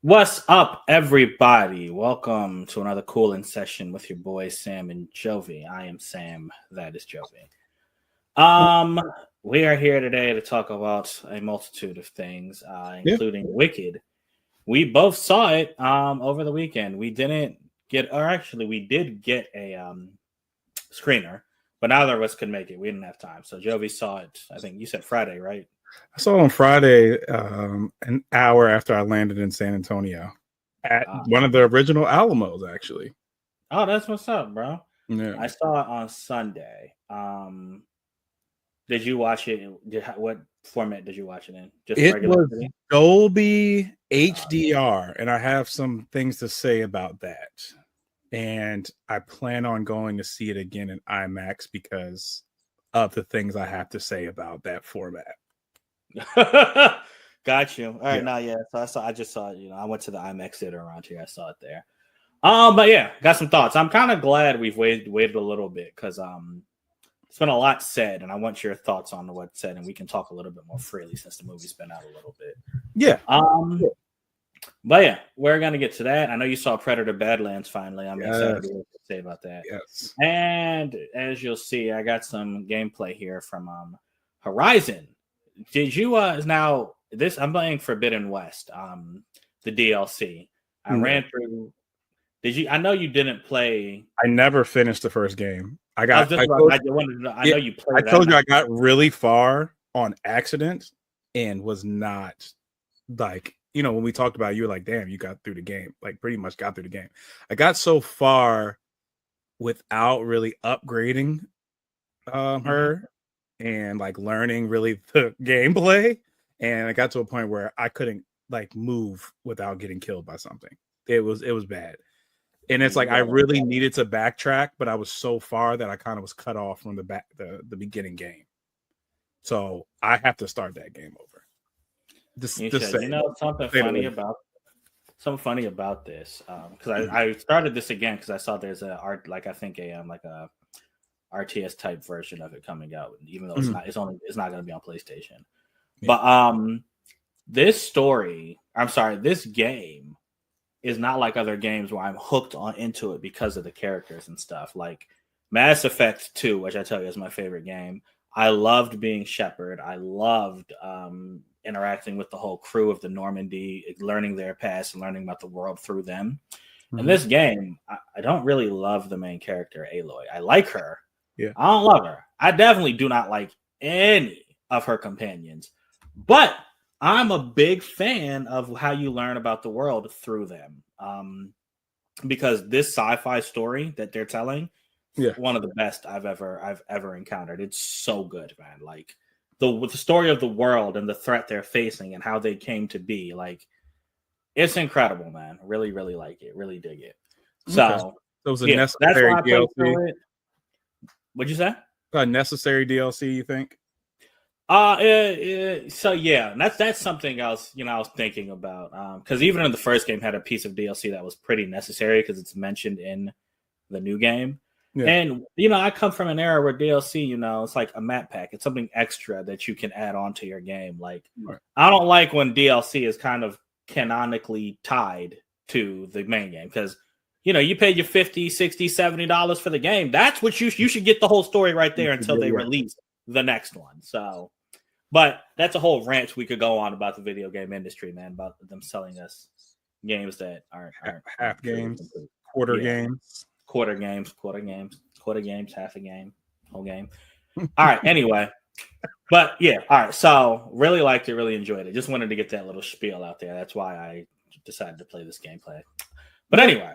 What's up, everybody? Welcome to another Coolin session with your boys Sam and Jovi. I am Sam. That is Jovi. We are here today to talk about a multitude of things, including Wicked. We both saw it over the weekend. We didn't get, or actually, we did get a screener, but neither of us could make it. We didn't have time. So Jovi saw it. I think you said Friday, right? I saw it on Friday, an hour after I landed in San Antonio at one of the original Alamos, actually. Oh, that's what's up, bro. Yeah. I saw it on Sunday. Did you watch it? What format did you watch it in? Just it was TV? Dolby HDR, and I have some things to say about that. And I plan on going to see it again in IMAX because of the things I have to say about that format. Got you. All right, now So I just saw it. I went to the IMAX theater around here. I saw it there. But yeah, got some thoughts. I'm kind of glad we've waited a little bit because it's been a lot said, and I want your thoughts on what's said, and we can talk a little bit more freely since the movie's been out a little bit. Yeah. But yeah, we're gonna get to that. I know you saw Predator Badlands finally. I'm excited to say about that. Yes. And as you'll see, I got some gameplay here from Horizon. Did you now this I'm playing Forbidden West, the DLC. I ran through. Did you? I know you didn't play. I never finished the first game. I know you played. I told you I got really far on accident and was not like, when we talked about it, you were like, damn, you got through the game. Like pretty much got through the game. I got so far without really upgrading her. And like learning really the gameplay, and I got to a point where I couldn't like move without getting killed by something. It was bad, and it's like I really needed to backtrack, but I was so far that I kind of was cut off from the beginning game. So I have to start that game over. Something funny about this, because I started this again because I saw there's a RTS type version of it coming out, even though it's not going to be on PlayStation. Yeah. But this game is not like other games where I'm hooked into it because of the characters and stuff. Like Mass Effect 2, which I tell you is my favorite game. I loved being Shepard. I loved interacting with the whole crew of the Normandy, learning their past and learning about the world through them. In this game, I don't really love the main character, Aloy. I like her. Yeah. I don't love her. I definitely do not like any of her companions, but I'm a big fan of how you learn about the world through them. Because this sci-fi story that they're telling, one of the best I've ever encountered. It's so good, man. Like the story of the world and the threat they're facing and how they came to be. Like it's incredible, man. Really, really like it. Really dig it. So it was a necessary DLC. What'd you say? A necessary DLC, you think? So yeah, that's something else. I was thinking about because even in the first game had a piece of DLC that was pretty necessary because it's mentioned in the new game. Yeah. And I come from an era where DLC, it's like a map pack. It's something extra that you can add on to your game. Like I don't like when DLC is kind of canonically tied to the main game because. You paid your $50, $60, $70 for the game. That's what you should get the whole story right there until they release the next one. So, but that's a whole rant we could go on about the video game industry, man, about them selling us games that aren't half games, quarter games, half a game, whole game. All right. Anyway, but yeah. All right. So really liked it. Really enjoyed it. Just wanted to get that little spiel out there. That's why I decided to play this gameplay. But anyway.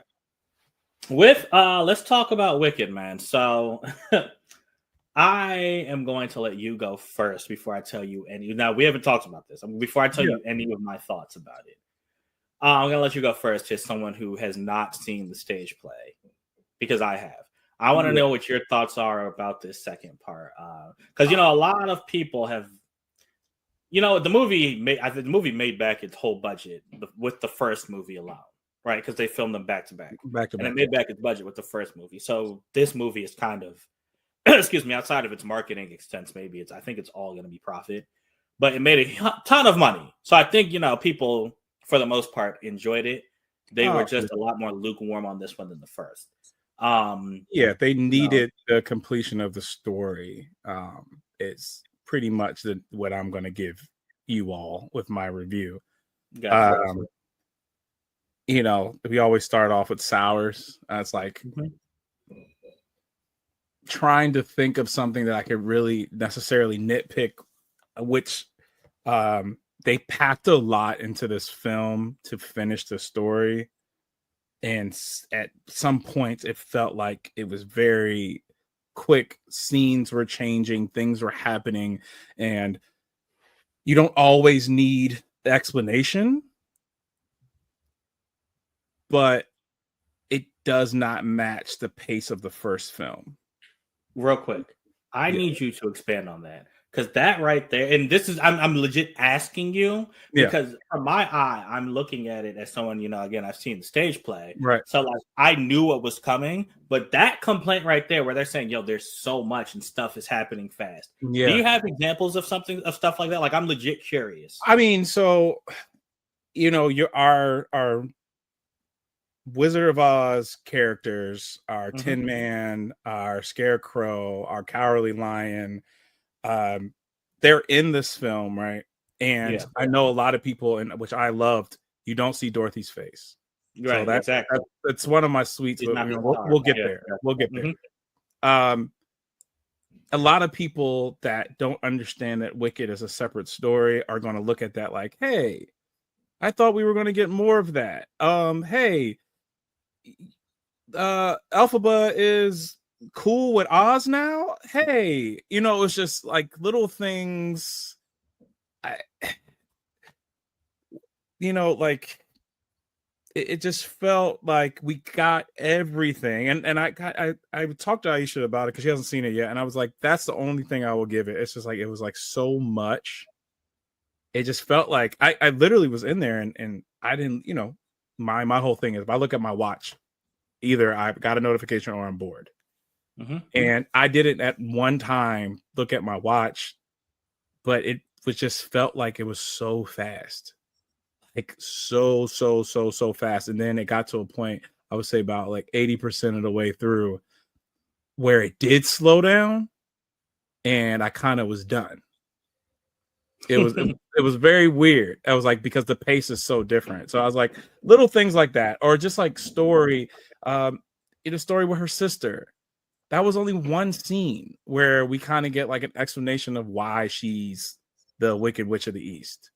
Let's talk about Wicked, man. So I am going to let you go first before I tell you any. Now we haven't talked about this. Before I tell you any of my thoughts about it, I'm gonna let you go first as someone who has not seen the stage play because I have. I want to know what your thoughts are about this second part because a lot of people have. The movie made back its whole budget with the first movie alone. Right, because they filmed them back to back, and it made back its budget with the first movie. So this movie is kind of, excuse me, outside of its marketing expense, I think it's all going to be profit, but it made a ton of money. So I think people for the most part, enjoyed it. They were Oh, just a lot more lukewarm on this one than the first. yeah, they You know, needed the completion of the story. It's pretty much what I'm going to give you all with my review. gotcha. Um, you know, we always start off with sours. It's like trying to think of something that I could really necessarily nitpick, which they packed a lot into this film to finish the story. And at some points, it felt like it was very quick. Scenes were changing, things were happening, and you don't always need the explanation, but it does not match the pace of the first film. Real quick, I Yeah. need you to expand on that, because that right there, and this is I'm legit asking you, because from my eye, I'm looking at it as someone, again, I've seen the stage play, Right? So like I knew what was coming, but that complaint right there, where they're saying, "Yo, there's so much and stuff is happening fast." Yeah. Do you have examples of stuff like that? Like I'm legit curious. I mean, so our Wizard of Oz characters, our Tin Man, our Scarecrow, our Cowardly Lion, they're in this film, right? And I know a lot of people, and which I loved, you don't see Dorothy's face. Right, so that's one of my sweets. But, we'll get there. We'll get there. A lot of people that don't understand that Wicked is a separate story are going to look at that like, hey, I thought we were going to get more of that. Hey, Elphaba is cool with Oz now. Hey, it's just like little things. Like it just felt like we got everything. And I talked to Aisha about it because she hasn't seen it yet, and I was like, that's the only thing I will give it. It's just like it was like so much. It just felt like I literally was in there and I didn't, my whole thing is if I look at my watch, either I've got a notification or I'm bored. And I didn't at one time look at my watch, but it was just felt like it was so fast. Like so fast. And then it got to a point, I would say about like 80% of the way through, where it did slow down and I kind of was done. It was very weird. I was like, because the pace is so different. So I was like, little things like that, or just like story, in a story with her sister. That was only one scene where we kind of get like an explanation of why she's the Wicked Witch of the East.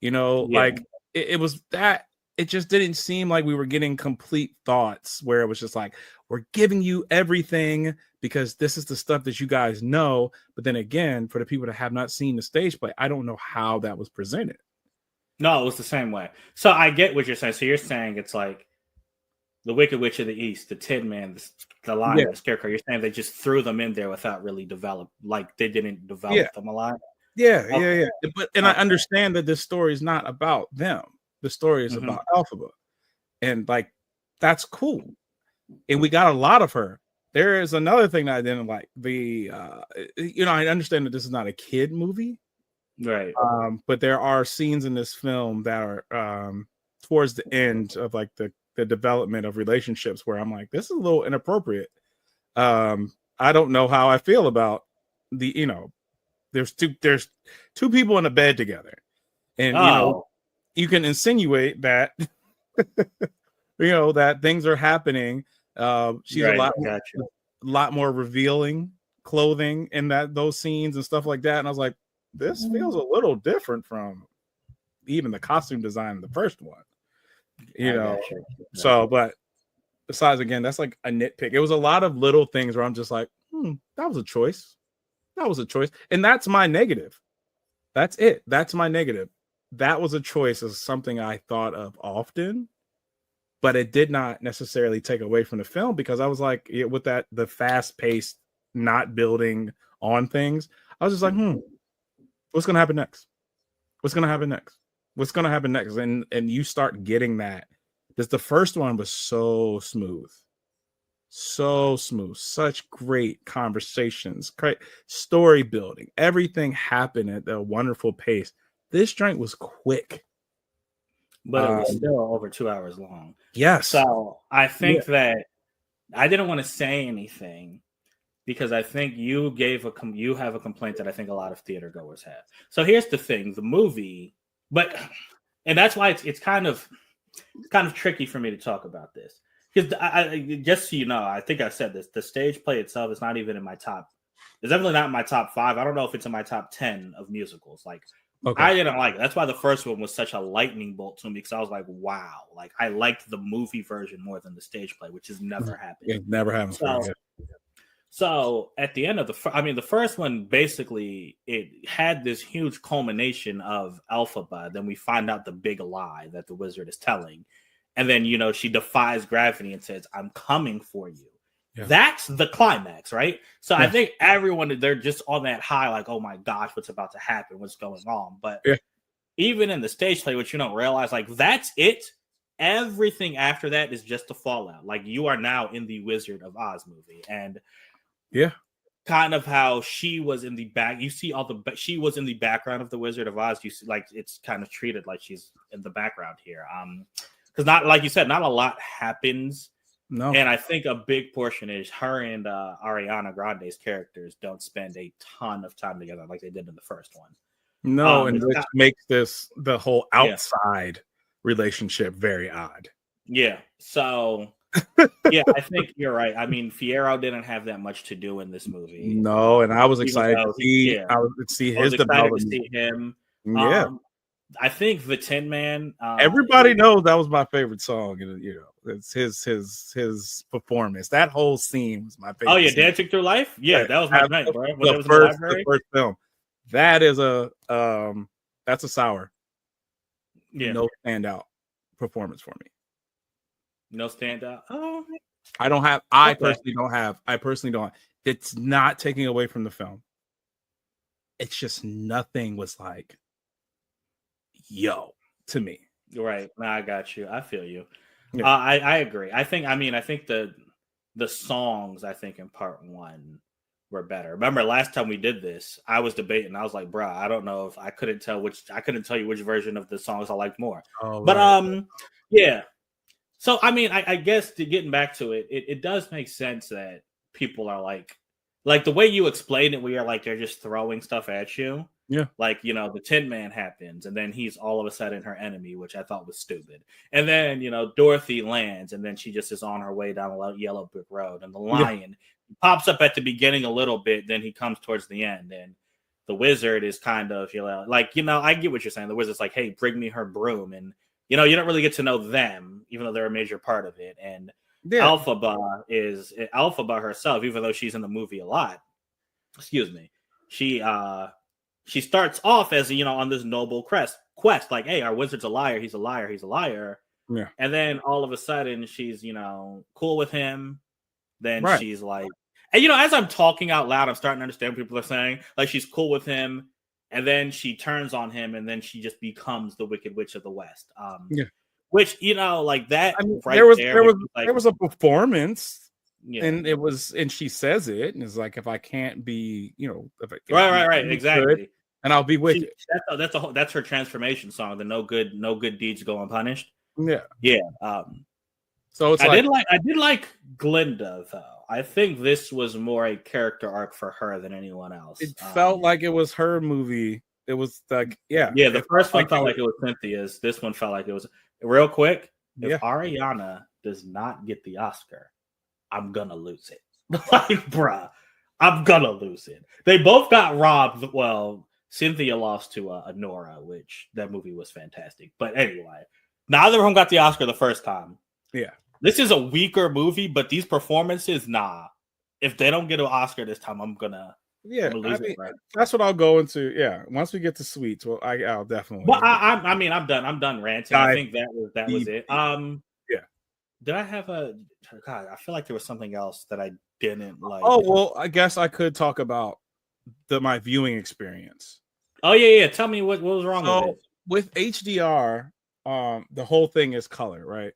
Like it was that. It just didn't seem like we were getting complete thoughts where it was just like, we're giving you everything because this is the stuff that you guys know. But then again, for the people that have not seen the stage play, I don't know how that was presented. No, it was the same way. So I get what you're saying. So you're saying it's like the Wicked Witch of the East, the Tin Man, the Lion, the Scarecrow. You're saying they just threw them in there without really like they didn't develop them a lot. Yeah. But I understand that this story is not about them. The story is about Elphaba, and like that's cool. And we got a lot of her. There is another thing that I didn't like. I understand that this is not a kid movie, right? But there are scenes in this film that are towards the end of like the development of relationships where I'm like, this is a little inappropriate. I don't know how I feel about there's two people in a bed together, and you can insinuate that that things are happening. She's a lot more revealing clothing in those scenes and stuff like that. And I was like, this feels a little different from even the costume design in the first one. So, but besides, again, that's like a nitpick. It was a lot of little things where I'm just like, that was a choice. That was a choice. And that's my negative. That's it. That's my negative. That was a choice as something I thought of often, but it did not necessarily take away from the film because I was like, with the fast paced, not building on things, I was just like, what's going to happen next? What's going to happen next? What's going to happen next? And you start getting that. The first one was so smooth, such great conversations, great story building. Everything happened at a wonderful pace. This joint was quick. but it was still over 2 hours long. Yes. So I think that I didn't want to say anything because I think you have a complaint that I think a lot of theater goers have. So here's the thing: the movie, and that's why it's kind of tricky for me to talk about this because just so you know, I think I said this: the stage play itself is not even in my top. It's definitely not in my top 5. I don't know if it's in my top 10 of musicals. Like, I didn't like it. That's why the first one was such a lightning bolt to me because I was like, wow, like I liked the movie version more than the stage play, which has never happened. It never happened. So at the end of the first one, basically, it had this huge culmination of Elphaba. Then we find out the big lie that the wizard is telling. And then, she defies gravity and says, I'm coming for you. Yeah. That's the climax, right? So I think everyone, they're just on that high, like, oh my gosh, what's about to happen? What's going on? But even in the stage play, which you don't realize, like, that's it. Everything after that is just a fallout. Like, you are now in the Wizard of Oz movie. And kind of how she was in the back. You see she was in the background of the Wizard of Oz. You see, like, it's kind of treated like she's in the background here. Because not, like you said, not a lot happens. No. And I think a big portion is her and Ariana Grande's characters don't spend a ton of time together like they did in the first one. No, and which makes the whole outside relationship very odd. Yeah. So I think you're right. I mean, Fiyero didn't have that much to do in this movie. No, and I was excited to see his development. To see him. Yeah. I think the Tin Man. Everybody knows that was my favorite song. It's his performance. That whole scene was my favorite. Oh yeah, Dancing Through Life. Yeah, that was my night, bro. The first film. That is that's a sour. Yeah. No standout performance for me. No standout. Oh, I personally don't. It's not taking away from the film. It's just nothing was like, to me. Right. No, I got you. I feel you. Yeah. I agree. I think the songs, I think in part 1 were better. Remember last time we did this, I was debating. I was like, bruh, I don't know if I couldn't tell you which version of the songs I liked more. Oh, but right. Yeah. So I mean, I guess getting back to it does make sense that people are like the way you explain it, where you're like they're just throwing stuff at you. Yeah. Like, the Tin Man happens and then he's all of a sudden her enemy, which I thought was stupid. And then, Dorothy lands and then she just is on her way down a yellow brick road. And the lion pops up at the beginning a little bit, then he comes towards the end. And the wizard is kind of, I get what you're saying. The wizard's like, hey, bring me her broom. And, you don't really get to know them, even though they're a major part of it. And Elphaba is Elphaba herself, even though she's in the movie a lot. Excuse me. She starts off as, on this noble quest, like, hey, our wizard's a liar. He's a liar. He's a liar. Yeah. And then all of a sudden she's, cool with him. Then she's like, and, as I'm talking out loud, I'm starting to understand what people are saying. Like, she's cool with him. And then she turns on him and then she just becomes the Wicked Witch of the West. Which, like that. I mean, right there was a performance. Yeah. And she says it, and it's like, if I can't be, if I can't right, exactly. Good, and I'll be with you. That's her transformation song. The no good deeds go unpunished. Yeah. So it's I did like Glinda though. I think this was more a character arc for her than anyone else. It felt like it was her movie. It was like, the first one felt like it was Cynthia's. This one felt like it was. Real quick, if Ariana does not get the Oscar, I'm gonna lose it. Like, bruh, I'm gonna lose it. They both got robbed. Well, Cynthia lost to Nora, which that movie was fantastic. But anyway, neither of them got the Oscar the first time. Yeah. This is a weaker movie, but these performances, if they don't get an Oscar this time, I'm gonna lose it. Right? That's what I'll go into. Yeah, once we get to Sweets, well, I'll definitely. Well, I'm done. I'm done ranting. I think that was it. Did I have a? God, I feel like there was something else that I didn't like. Oh well, I guess I could talk about my viewing experience. Oh yeah. Tell me what was wrong with it. With HDR, the whole thing is color, right?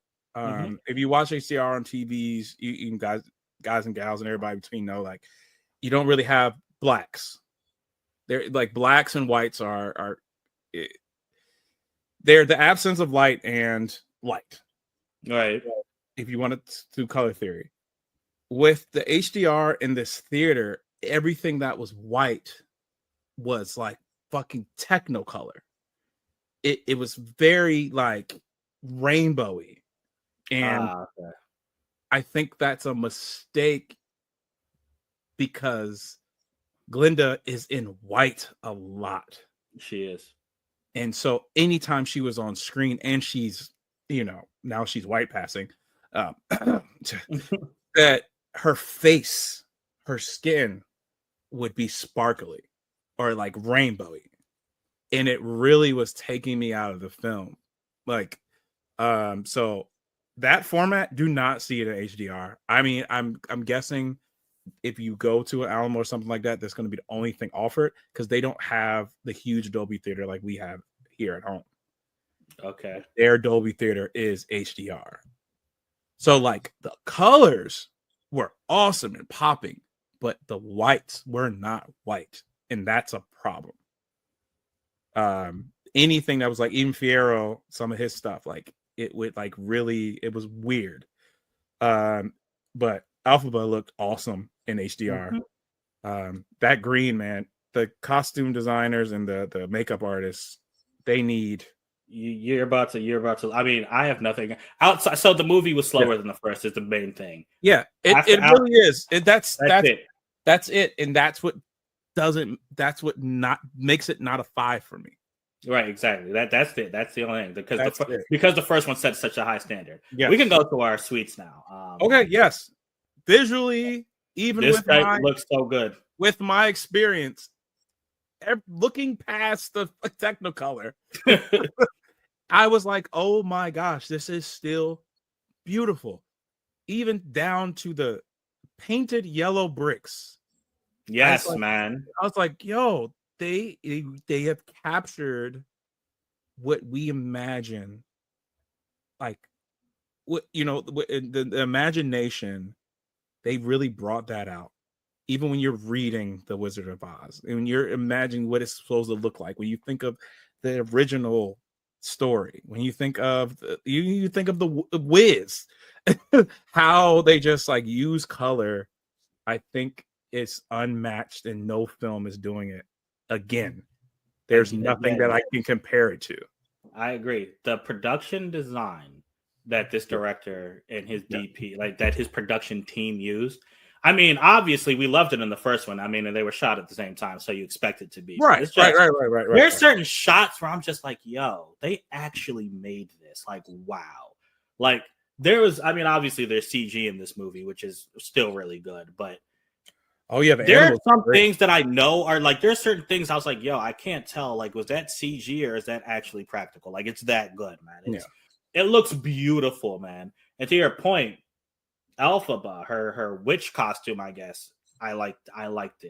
If you watch HDR on TVs, you guys and gals and everybody between know, like, you don't really have blacks. They're like blacks and whites are they're the absence of light and light. Right. If you want to do color theory, with the HDR in this theater, everything that was white was like fucking technicolor. It was very like rainbowy, and Okay. I think that's a mistake because Glinda is in white a lot. She is. And so anytime she was on screen, and she's, now she's white passing, that her face, her skin would be sparkly or like rainbowy. And it really was taking me out of the film. Like, so that format, do not see it in HDR. I mean, I'm guessing if you go to an Alamo or something like that, that's going to be the only thing offered because they don't have the huge Dolby theater like we have here at home. Okay. Their Dolby theater is HDR. So like the colors were awesome and popping, but the whites were not white. And that's a problem. Anything that was like even Fierro, some of his stuff, like it would like really, it was weird. But Alphaba looked awesome in HDR. That green, man, the costume designers and the makeup artists, they need. You're about to. I mean, I have nothing outside. So the movie was slower than the first. Is the main thing. Yeah, it really is. That's it. That's it, and that's what not makes it not a 5 for me. Right, exactly. That's it. That's the only thing because the first one set such a high standard. Yes. We can go to our suites now. Okay, yes. Visually, even this with looks so good. With my experience, looking past the Technicolor, I was like, "Oh my gosh, this is still beautiful." Even down to the painted yellow bricks. Yes, man. I was like, "Yo, they have captured what we imagine, like what the imagination. They really brought that out. Even when you're reading The Wizard of Oz, and when you're imagining what it's supposed to look like, when you think of the original story, when you think of you think of the Wiz, how they just like use color, I think it's unmatched, and no film is doing it again. There's nothing that I can compare it to. I agree. The production design that this director and his DP, like that his production team used. I mean, obviously, we loved it in the first one. I mean, and they were shot at the same time, so you expect it to be. Right. There's certain shots where I'm just like, yo, they actually made this. Like, wow. Like, there was, I mean, obviously, there's CG in this movie, which is still really good, but there are some things that I know are like, there's certain things I was like, yo, I can't tell. Like, was that CG or is that actually practical? Like, it's that good, man. It looks beautiful, man. And to your point, Elphaba, her witch costume, I guess I liked it. I liked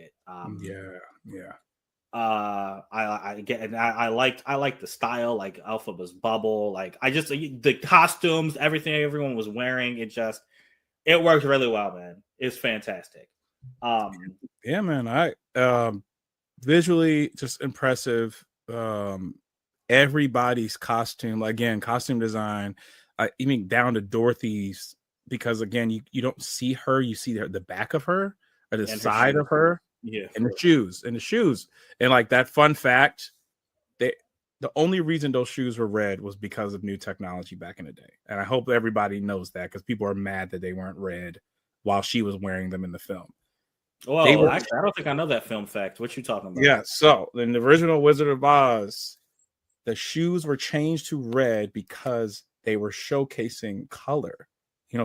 the style, like Elphaba's bubble. Like the costumes, everyone was wearing. It worked really well, man. It's fantastic. Yeah, man. I visually just impressive. Everybody's costume, again, costume design, even down to Dorothy's, because again, you don't see her, you see the back of her or the side of her, and the shoes, and like that fun fact, the only reason those shoes were red was because of new technology back in the day, and I hope everybody knows that because people are mad that they weren't red while she was wearing them in the film. Well, actually, I don't think I know that film fact. What you talking about? Yeah, so in the original Wizard of Oz, the shoes were changed to red because they were showcasing color.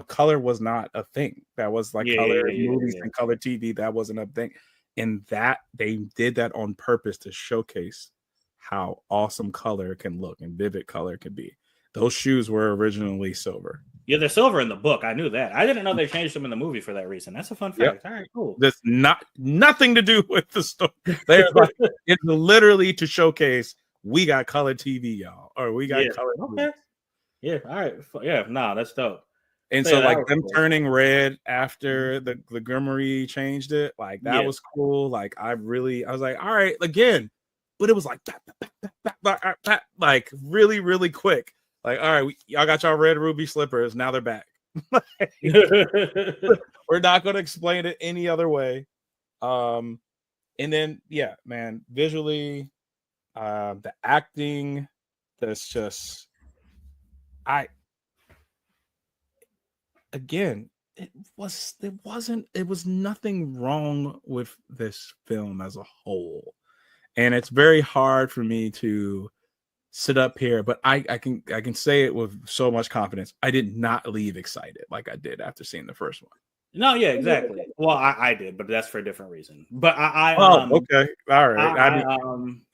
Color was not a thing. That was like color movies and color TV. That wasn't a thing. And that they did that on purpose to showcase how awesome color can look and vivid color can be. Those shoes were originally silver. Yeah, they're silver in the book. I knew that. I didn't know they changed them in the movie for that reason. That's a fun fact. All right, cool. That's nothing to do with the story. It's literally to showcase we got color TV, y'all, or we got color. Okay. Yeah. All right. Yeah. Nah, that's dope. And so, like them turning red after the Grimoire changed it, like that was cool. Like I was like, all right, again, but it was like like really, really quick. Like, all right, y'all got y'all red ruby slippers. Now they're back. We're not going to explain it any other way. And then, yeah, man, visually, the acting, that's just, again, it was nothing wrong with this film as a whole. And it's very hard for me to sit up here, but I can say it with so much confidence. I did not leave excited like I did after seeing the first one. No, yeah, exactly. Well, I did, but that's for a different reason. But okay, all right. I'm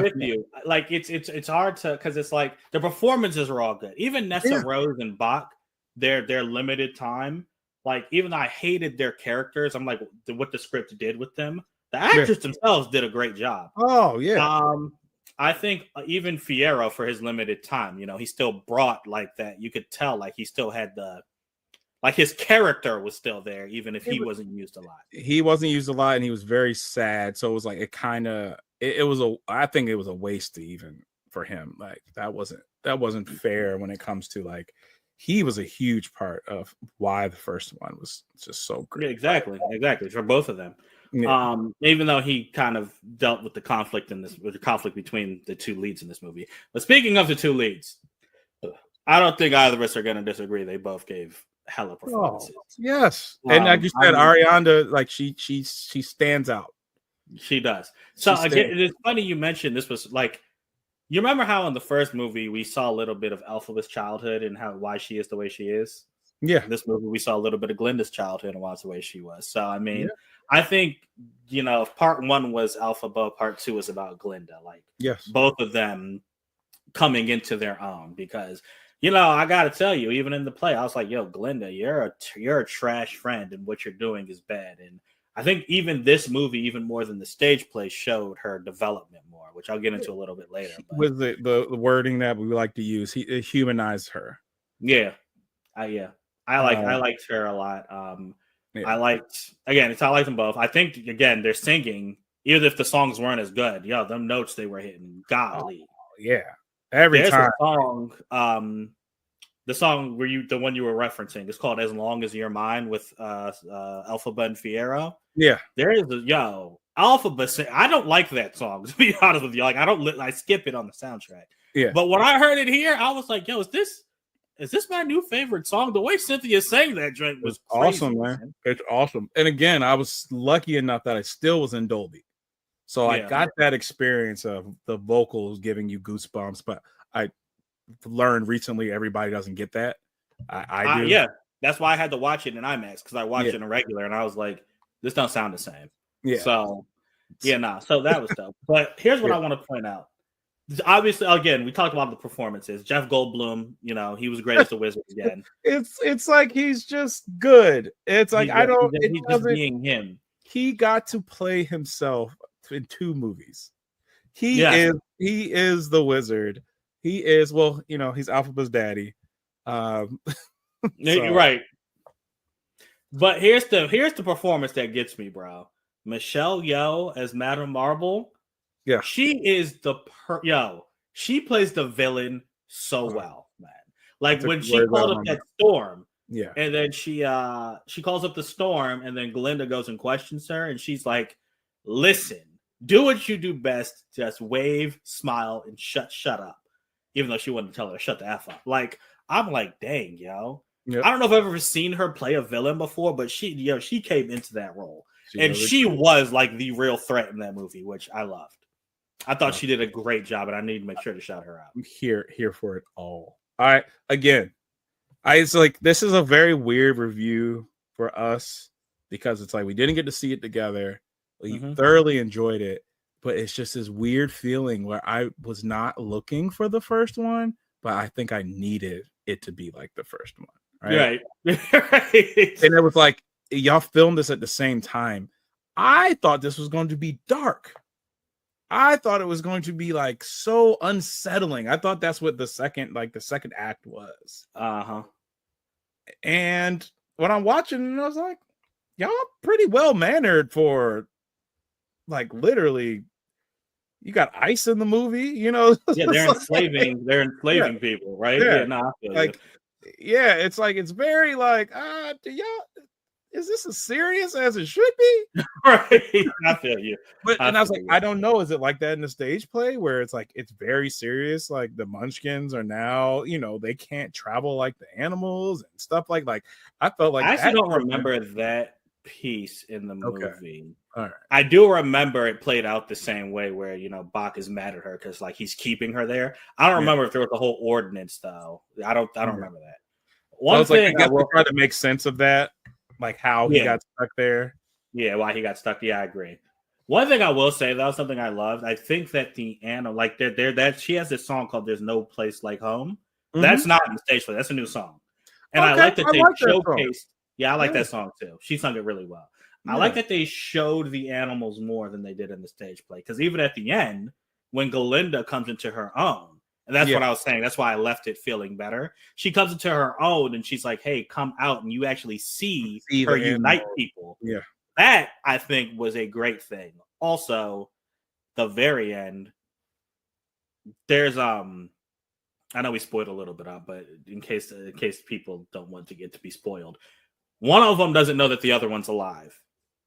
with you. Like it's hard to, because it's like the performances are all good. Even Nessa Rose and Bach, their limited time. Like, even though I hated their characters, I'm like, what the script did with them. The actors themselves did a great job. Oh yeah. I think even Fierro, for his limited time, he still brought like that. You could tell like he still had his character was still there, even if he wasn't used a lot. He wasn't used a lot, and he was very sad. So it was like I think it was a waste even for him. Like that wasn't fair when it comes to like, he was a huge part of why the first one was just so great. Yeah, exactly for both of them. Yeah. Even though he kind of dealt with the conflict between the two leads in this movie. But speaking of the two leads, I don't think either of us are going to disagree. They both gave hella performances. Oh, yes, and like you said, Ariana, like she stands out. She does. So again, it's funny you mentioned this was like, you remember how in the first movie we saw a little bit of Elphaba's childhood and why she is the way she is? Yeah. In this movie, we saw a little bit of Glinda's childhood and why it's the way she was. So, I mean, I think, if part one was Elphaba, part two was about Glinda. Like, both of them coming into their own. Because, I got to tell you, even in the play, I was like, yo, Glinda, you're a trash friend and what you're doing is bad. And I think even this movie, even more than the stage play, showed her development more, which I'll get into a little bit later. But. With the wording that we like to use, it humanized her. Yeah. I liked her a lot. I liked them both. I think again they're singing, even if the songs weren't as good. Them notes they were hitting, golly. There's time. A song, the song the one you were referencing, it's called "As Long as You're Mine" with Elphaba and Fierro. Yeah, there is Elphaba. I don't like that song, to be honest with you. Like I skip it on the soundtrack. Yeah, but when I heard it here, I was like, yo, is this my new favorite song? The way Cynthia sang that joint was crazy, awesome, man. It's awesome. And again, I was lucky enough that I still was in Dolby. So I got that experience of the vocals giving you goosebumps, but I learned recently everybody doesn't get that. I do. Yeah, that's why I had to watch it in IMAX, because I watched it in a regular and I was like, this don't sound the same. Yeah. So, so that was dope. But here's what I want to point out. Obviously, again, we talked about the performances. Jeff Goldblum, he was great as the Wizard again. It's like he's just good. It's like he's just being him. He got to play himself in 2 movies. He is the Wizard. He is, he's Elphaba's daddy. Right. But here's the performance that gets me, bro. Michelle Yeoh as Madame Marble. Yeah, she is she plays the villain so well, man. Like when she called up that storm, and then she calls up the storm, and then Glinda goes and questions her, and she's like, "Listen, do what you do best. Just wave, smile, and shut up." Even though she wouldn't tell her to shut the F up. Like, I'm like, dang, yo. Yep. I don't know if I've ever seen her play a villain before, but she came into that role, she was like the real threat in that movie, which I loved. I thought she did a great job, and I need to make sure to shout her out. I'm here for it all. All right, again, it's like this is a very weird review for us because it's like we didn't get to see it together. We thoroughly enjoyed it, but it's just this weird feeling where I was not looking for the first one, but I think I needed it to be like the first one. Right. And it was like, y'all filmed this at the same time. I thought this was going to be dark. I thought it was going to be like so unsettling. I thought that's what the second act was. And when I'm watching, I was like, y'all pretty well mannered for like literally you got ice in the movie, you know. Yeah, they're enslaving. They're Yeah, enslaving people, right? yeah. Yeah, no, I feel you. Like, yeah, it's like it's very like, do y'all, is this as serious as it should be? Right, I feel you. But and I was like, you. I don't know. Is it like that in the stage play where it's like it's very serious? Like the Munchkins are now, you know, they can't travel like the animals and stuff like. I felt like I actually that. don't remember that piece in the Okay, movie. all right. I do remember it played out the same way, where Bach is mad at her because like he's keeping her there. I don't Yeah. remember if there was a whole ordinance though. I don't Yeah. remember that. So I One was like, I thing guess we try to make sense of that, like how he got stuck there. Yeah, why he got stuck. Yeah, I agree. One thing I will say though, something I loved, I think that the Anna, like that she has this song called "There's No Place Like Home." That's not in the stage play. That's a new song, and I like that they showcased. Yeah, I like that song too. She sung it really well. I like that they showed the animals more than they did in the stage play, because even at the end, when Galinda comes into her own, and that's what I was saying. That's why I left it feeling better. She comes into her own, and she's like, "Hey, come out," and you actually see her unite people. Yeah. That, I think, was a great thing. Also, the very end, there's I know we spoiled a little bit out, but in case people don't want to get to be spoiled, one of them doesn't know that the other one's alive.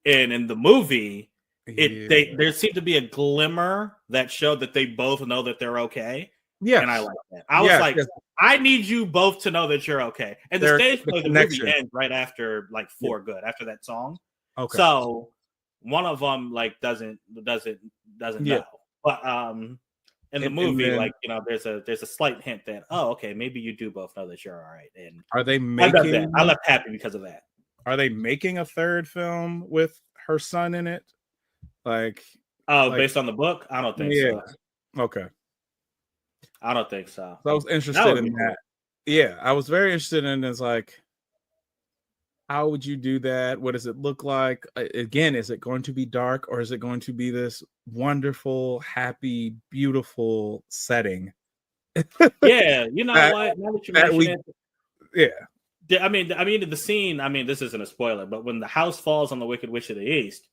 And in the movie, there seemed to be a glimmer that showed that they both know that they're okay. Yeah. And I like that. I was like, I need you both to know that you're okay. And the stage play, the movie ends right after like For Good, after that song. Okay. So one of them like doesn't know. But in the movie, then, like, there's a slight hint that, oh, okay, maybe you do both know that you're all right. And are they making I left happy because of that. Are they making a third film with her son in it? Like, based on the book? I don't think so. Okay. I don't think so. I was interested in that. Yeah, I was very interested in this. Like, how would you do that? What does it look like? Again, is it going to be dark, or is it going to be this wonderful, happy, beautiful setting? Yeah, you know what? Now that you mention it, yeah. I mean, the scene. I mean, this isn't a spoiler, but when the house falls on the Wicked Witch of the East,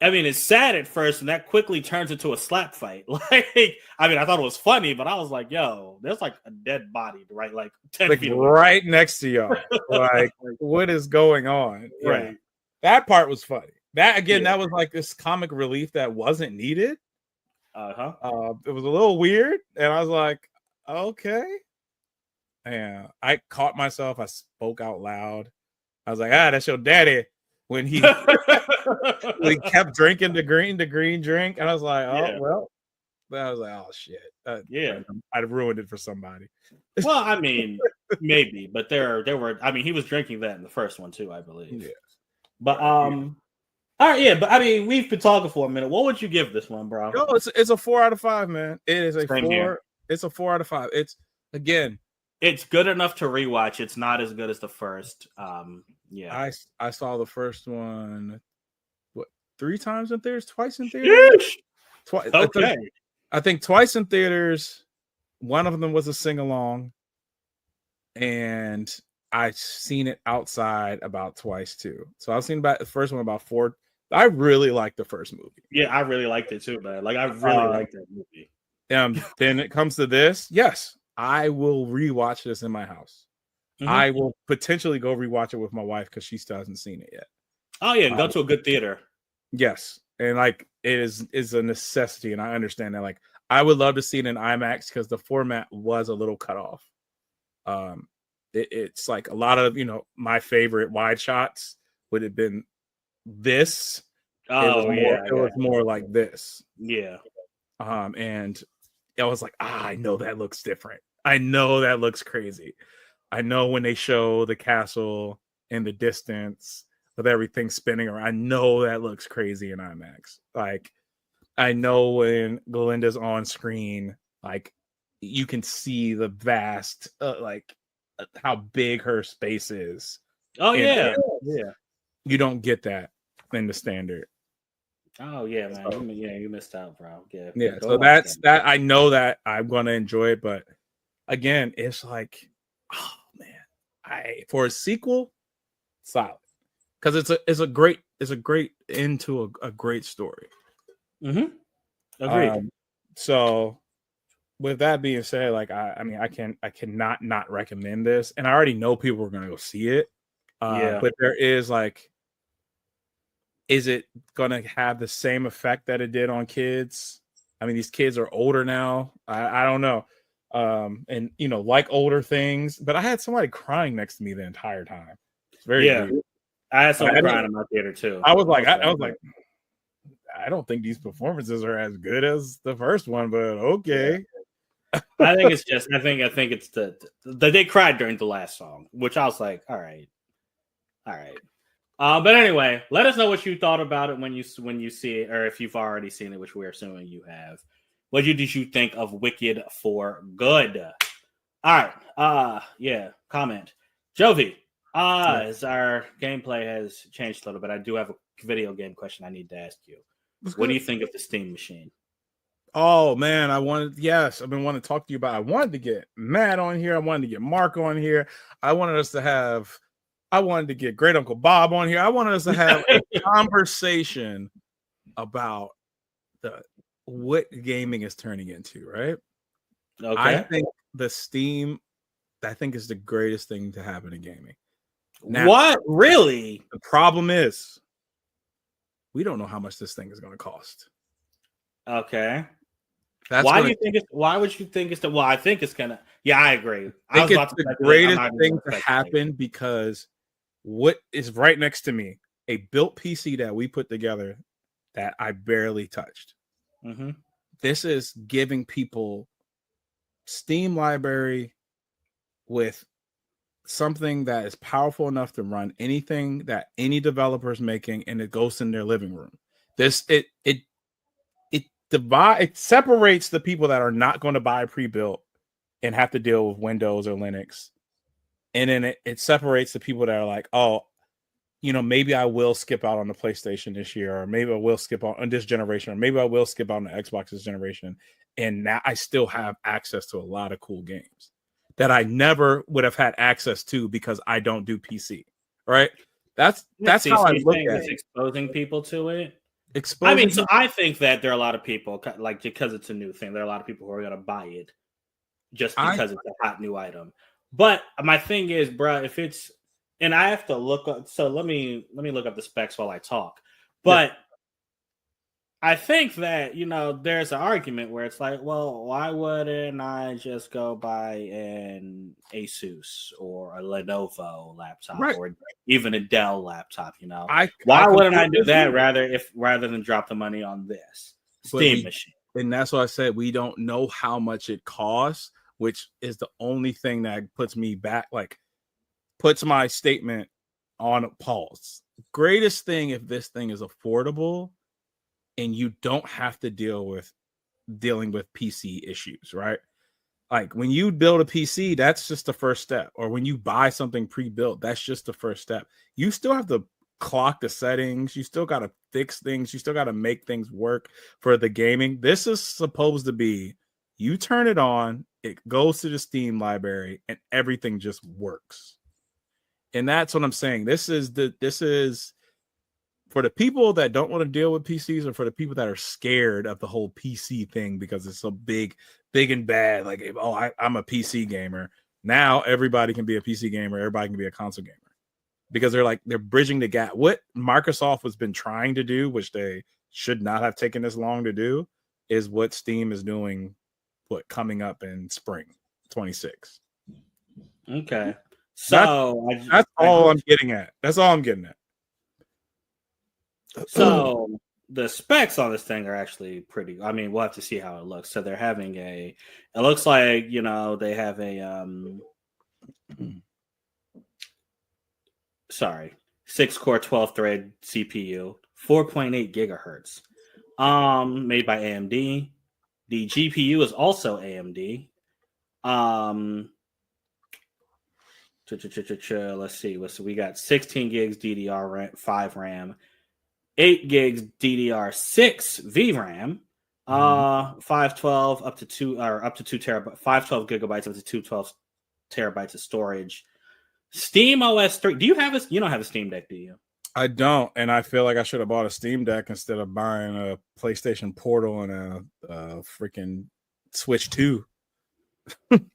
I mean, it's sad at first, and that quickly turns into a slap fight. Like, I mean, I thought it was funny, but I was like, "Yo, there's like a dead body, right? Like 10 feet away, right next to y'all. Like, what is going on?" Right. Yeah. That part was funny. That again, that was like this comic relief that wasn't needed. It was a little weird, and I was like, "Okay." Yeah, I caught myself. I spoke out loud. I was like, that's your daddy. When he kept drinking the green drink. And I was like, well. But I was like, oh, shit. I'd ruined it for somebody. Well, I mean, maybe. But there were, I mean, he was drinking that in the first one, too, I believe. Yeah. But, all right, yeah. But, I mean, we've been talking for a minute. What would you give this one, bro? No, it's a 4 out of 5, man. It is a 4. Here. It's a 4 out of 5. It's, again, it's good enough to rewatch. It's not as good as the first. Yeah, I saw the first one 3 times in theaters, twice in theaters. Twice. Okay, I think twice in theaters. One of them was a sing along, and I've seen it outside about twice too. So I've seen about the first one about 4. I really liked the first movie. Yeah, I really liked it too, man. Like I really liked that movie. Then it comes to this. Yes, I will rewatch this in my house. Mm-hmm. I will potentially go rewatch it with my wife because she still hasn't seen it yet. Oh yeah, go to a good theater. Yes, and like it is a necessity, and I understand that. Like I would love to see it in IMAX because the format was a little cut off. It's like a lot of my favorite wide shots would have been this. Oh it was more like this. Yeah. And I was like, I know that looks different. I know that looks crazy. I know when they show the castle in the distance with everything spinning around, I know that looks crazy in IMAX. Like, I know when Galinda's on screen, like, you can see the vast, how big her space is. Oh, yeah. Yeah. You don't get that in the standard. Oh yeah, man. So, you missed out, bro. Yeah. So that's that. I know that I'm gonna enjoy it, but again, it's like, oh man, for a sequel, solid, because it's a great end to a great story. Mm-hmm. Agreed. So with that being said, like I mean, I cannot not recommend this, and I already know people are gonna go see it. Yeah. But there is like, is it gonna have the same effect that it did on kids? I mean, these kids are older now. I don't know. And you know, like older things, but I had somebody crying next to me the entire time. It's very Yeah. weird. I had someone I, crying in my theater too. I was like, I don't think these performances are as good as the first one, but okay. I think it's just I think it's the they cried during the last song, which I was like, all right. But anyway, let us know what you thought about it when you see it, or if you've already seen it, which we're assuming you have. What did you think of Wicked for Good? All right. Yeah. Comment. Jovi. As our gameplay has changed a little bit, I do have a video game question I need to ask you. What do you think of the Steam machine? Oh man, I've been wanting to talk to you about. I wanted to get Matt on here. I wanted to get Mark on here. I wanted to get Great Uncle Bob on here. I wanted us to have a conversation about what gaming is turning into, right? Okay. I think the Steam, is the greatest thing to happen in gaming. Now, what? Really? The problem is we don't know how much this thing is going to cost. Okay. Why would you think it's well, I think it's gonna. Yeah, I agree. I think it's the greatest thing to happen because what is right next to me, a built PC that we put together that I barely touched. Mm-hmm. This is giving people Steam library with something that is powerful enough to run anything that any developer is making, and it goes in their living room. It separates the people that are not going to buy pre-built and have to deal with Windows or Linux. And then it separates the people that are like, oh, you know, maybe I will skip out on the PlayStation this year, or maybe I will skip out on this generation, or maybe I will skip out on the Xbox this generation. And now I still have access to a lot of cool games that I never would have had access to because I don't do PC. Right? That's how I look at it. Exposing people to it. I think that there are a lot of people, like, because it's a new thing, there are a lot of people who are going to buy it just because it's a hot new item. But my thing is, bro, if it's, and I have to look up, so let me look up the specs while I talk. But I think that, you know, there's an argument where it's like, well, why wouldn't I just go buy an Asus or a Lenovo laptop, or even a Dell laptop? You know, why wouldn't I do that rather than drop the money on this Steam machine? And that's why I said we don't know how much it costs, which is the only thing that puts me back, like puts my statement on pause. Greatest thing if this thing is affordable and you don't have to dealing with PC issues, right? Like when you build a PC, that's just the first step. Or when you buy something pre-built, that's just the first step. You still have to clock the settings. You still got to fix things. You still got to make things work for the gaming. This is supposed to be, you turn it on, it goes to the Steam library, and everything just works. And that's what I'm saying. This is for the people that don't want to deal with PCs, or for the people that are scared of the whole PC thing because it's so big and bad. Like, I'm a PC gamer. Now everybody can be a PC gamer. Everybody can be a console gamer because they're bridging the gap. What Microsoft has been trying to do, which they should not have taken this long to do, is what Steam is doing, coming up in spring 26. Okay. So that's all I'm getting at. That's all I'm getting at. So the specs on this thing are actually pretty. I mean, we'll have to see how it looks. So they're having it looks like, you know, they have a 6-core 12-thread CPU, 4.8 gigahertz, made by AMD. The GPU is also AMD. Let's see. We got 16 gigs DDR5 RAM, 8 gigs DDR6 VRAM, 512 up to 2 terabytes, 512 gigabytes up to 212 terabytes of storage. Steam OS 3. You don't have a Steam Deck, do you? I don't, and I feel like I should have bought a Steam Deck instead of buying a PlayStation Portal and a freaking Switch 2.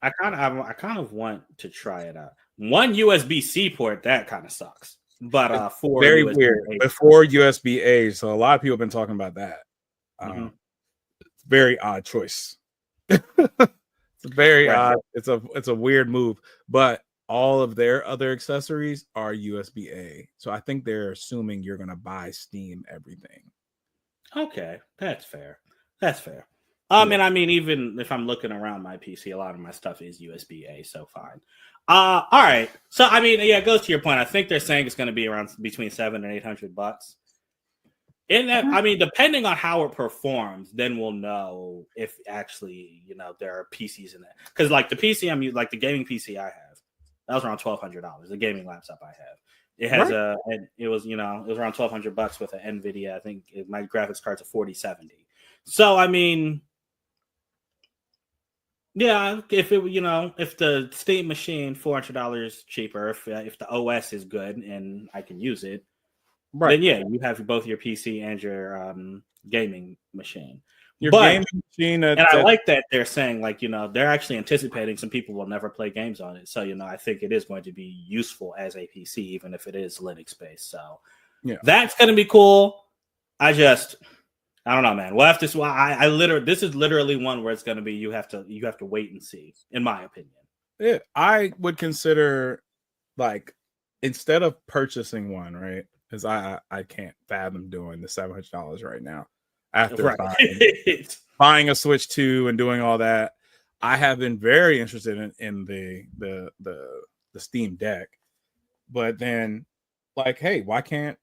I kind of want to try it out. One USB-C port that kind of sucks, but four Very weird. USB-A. Before USB-A, so a lot of people have been talking about that. Mm-hmm. Very odd choice. It's very odd. It's a weird move, but all of their other accessories are USB-A. So I think they're assuming you're gonna buy Steam everything. Okay, that's fair. That's fair. And I mean, even if I'm looking around my PC, a lot of my stuff is USB-A, so fine. All right. So I mean, yeah, it goes to your point. I think they're saying it's going to be around between $700 and $800. In that, I mean, depending on how it performs, then we'll know if actually, there are PCs in there. Because like the PC I'm using, like the gaming PC I have, that was around $1,200. The gaming laptop I have, it has it was around $1,200 with an NVIDIA. I think my graphics card's a 4070. So I mean, yeah, if it if the Steam machine $400 cheaper, if the OS is good and I can use it. Right. Then yeah, you have both your PC and your gaming machine. Gaming machine, and I like that they're saying like they're actually anticipating some people will never play games on it. So I think it is going to be useful as a PC, even if it is Linux based. So yeah, that's going to be cool. I don't know, man. We'll have to. I literally, this is literally one where it's going to be you have to wait and see, in my opinion. Yeah, I would consider like instead of purchasing one, right? Because I can't fathom doing the $700 right now. After buying a Switch 2 and doing all that, I have been very interested in the Steam Deck. But then, like, hey, why can't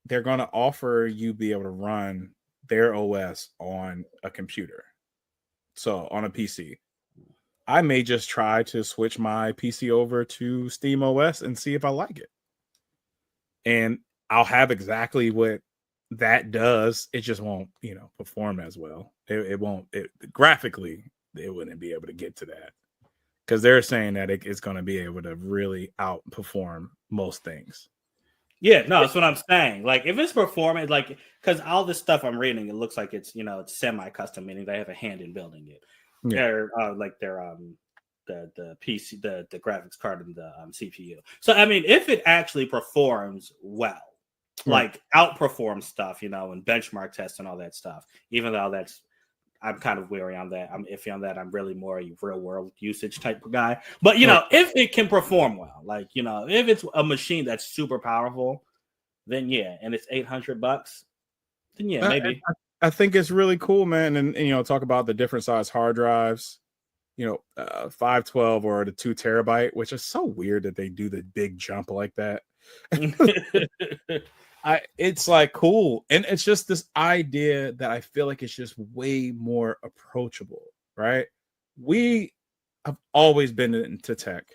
they're going to offer you be able to run their OS on a computer? So on a PC, I may just try to switch my PC over to Steam OS and see if I like it. And I'll have exactly what that does. It just won't, perform as well. It won't. Graphically, it wouldn't be able to get to that because they're saying that it's going to be able to really outperform most things. Yeah, no, that's what I'm saying. Like, if it's performing, like, because all this stuff I'm reading, it looks like it's it's semi-custom, meaning they have a hand in building it. Yeah. They're the PC, the graphics card, and the CPU. So I mean, if it actually performs well, like outperforms stuff, and benchmark tests and all that stuff, even though I'm kind of weary on that. I'm iffy on that. I'm really more a real world usage type of guy. But if it can perform well, like if it's a machine that's super powerful, then yeah, and it's $800, then yeah, maybe. I think it's really cool, man. And talk about the different size hard drives. 512 or the 2 terabyte, which is so weird that they do the big jump like that. It's like cool, and it's just this idea that I feel like it's just way more approachable, right? We have always been into tech.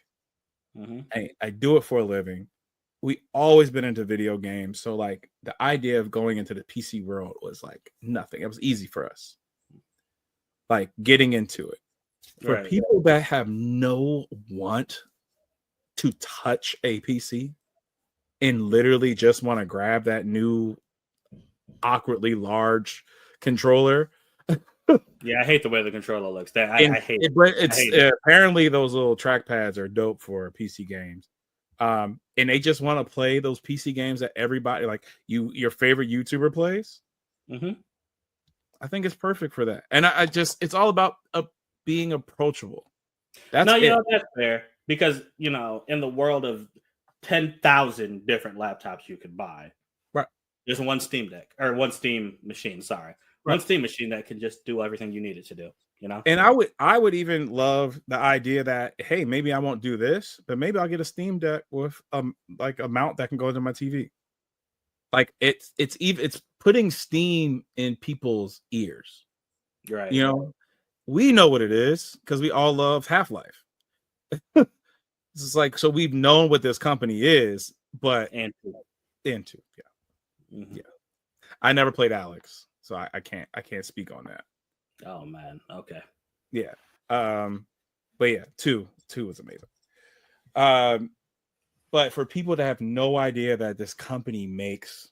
Mm-hmm. I do it for a living. We always been into video games, so like the idea of going into the PC world was like nothing. It was easy for us, like getting into it. For people that have no want to touch a PC and literally just want to grab that new awkwardly large controller. Yeah, I hate the way the controller looks. I hate it. But apparently those little trackpads are dope for PC games. And they just want to play those PC games that everybody like your favorite YouTuber plays. Mm-hmm. I think it's perfect for that. And it's all about being approachable. That's fair because in the world of 10,000 different laptops you could buy, right? There's one Steam Deck or one Steam machine. Sorry, one Steam machine that can just do everything you need it to do. And I would even love the idea that hey, maybe I won't do this, but maybe I'll get a Steam Deck with like a mount that can go into my TV. Like it's putting Steam in people's ears, right? We know what it is because we all love Half-Life. It's like, so we've known what this company is, but into yeah. I never played Alex, so I can't speak on that. Oh man, okay. Yeah. But yeah, two was amazing. But for people to have no idea that this company makes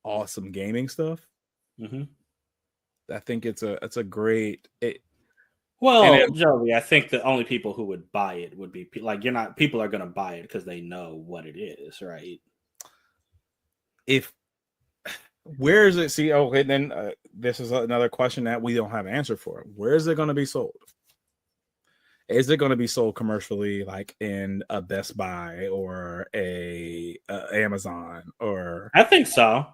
awesome gaming stuff, I think it's a great. Well, Joey, I think the only people who would buy it would be like people are going to buy it because they know what it is, right? Where is it? See, okay, then this is another question that we don't have an answer for. Where is it going to be sold? Is it going to be sold commercially, like in a Best Buy or a Amazon? Or I think so.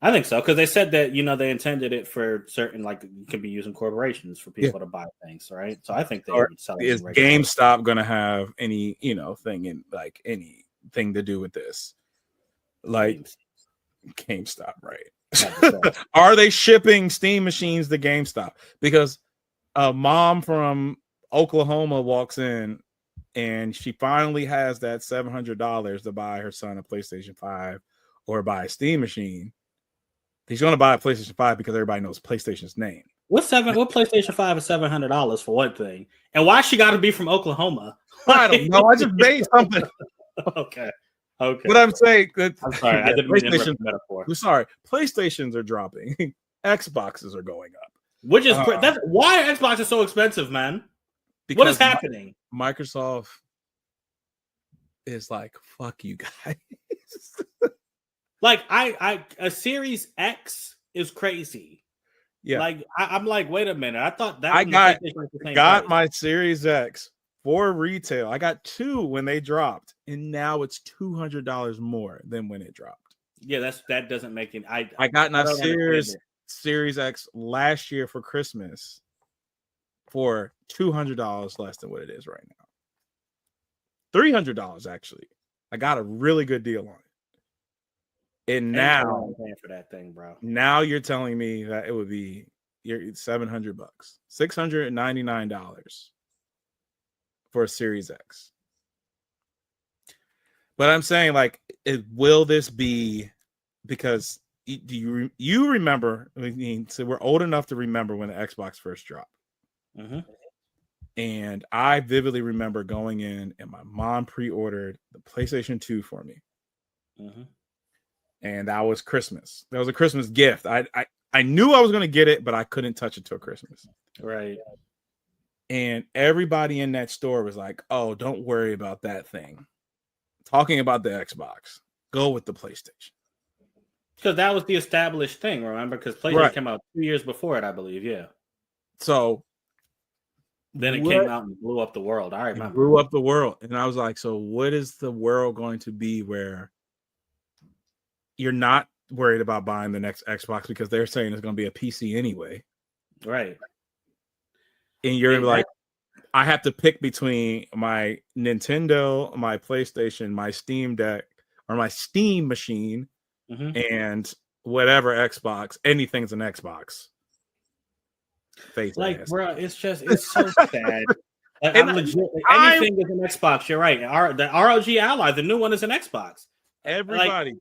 Because they said that they intended it for certain, like you can be using corporations for people to buy things, right? So I think they would sell it. Is GameStop going to have any thing in like anything to do with this? Like GameStop, right? Are they shipping Steam machines to GameStop? Because a mom from Oklahoma walks in and she finally has that $700 to buy her son a PlayStation 5 or buy a Steam machine. He's going to buy a PlayStation 5 because everybody knows PlayStation's name. What PlayStation 5 is $700 for one thing? And why she got to be from Oklahoma? I don't know. I just made something. Okay. But I'm saying that I'm sorry, I didn't mean to interrupt the metaphor. I'm sorry. PlayStations are dropping. Xboxes are going up. Which is that's why Xbox is so expensive, man. What is happening? Microsoft is like, fuck you guys. Like a Series X is crazy. Yeah. Like I'm like, wait a minute. I thought that I got my Series X for retail. I got 2 when they dropped, and now it's $200 more than when it dropped. Yeah, that doesn't make any. I got my Series X last year for Christmas for $200 less than what it is right now. $300 actually. I got a really good deal on it. And now I'm paying for that thing, bro. Now you're telling me that it would be $700, $699 for a Series X. But I'm saying, like, will this be, because do you remember? I mean, so we're old enough to remember when the Xbox first dropped. And I vividly remember going in, and my mom pre-ordered the PlayStation 2 for me. And that was Christmas. That was a Christmas gift. I knew I was going to get it, but I couldn't touch it till Christmas. Right. And everybody in that store was like, oh, don't worry about that thing. Talking about the Xbox. Go with the PlayStation. Because that was the established thing, remember? Because PlayStation came out 2 years before it, I believe. Yeah. So then it came out and blew up the world. I remember. It blew up the world. And I was like, so what is the world going to be where you're not worried about buying the next Xbox because they're saying it's going to be a PC anyway? Right. And you're like, I have to pick between my Nintendo, my PlayStation, my Steam Deck, or my Steam machine, and whatever Xbox. Anything's an Xbox. Like, bro, it's so sad. Like, I'm legit. Anything is an Xbox. You're right. The ROG Ally, the new one, is an Xbox. Everybody,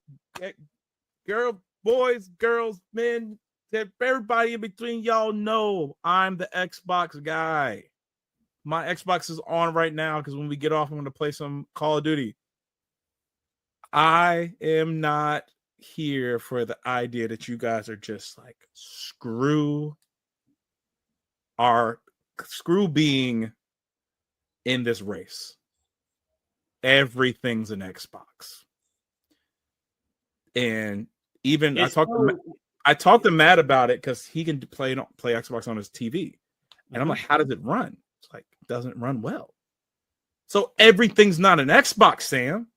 boys, girls, men, everybody in between, y'all know I'm the Xbox guy. My Xbox is on right now because when we get off, I'm going to play some Call of Duty. I am not here for the idea that you guys are just like screw being in this race. Everything's an Xbox. And even I talked to Matt about it because he can play Xbox on his TV. And I'm like, how does it run? It's like, it doesn't run well. So everything's not an Xbox, Sam.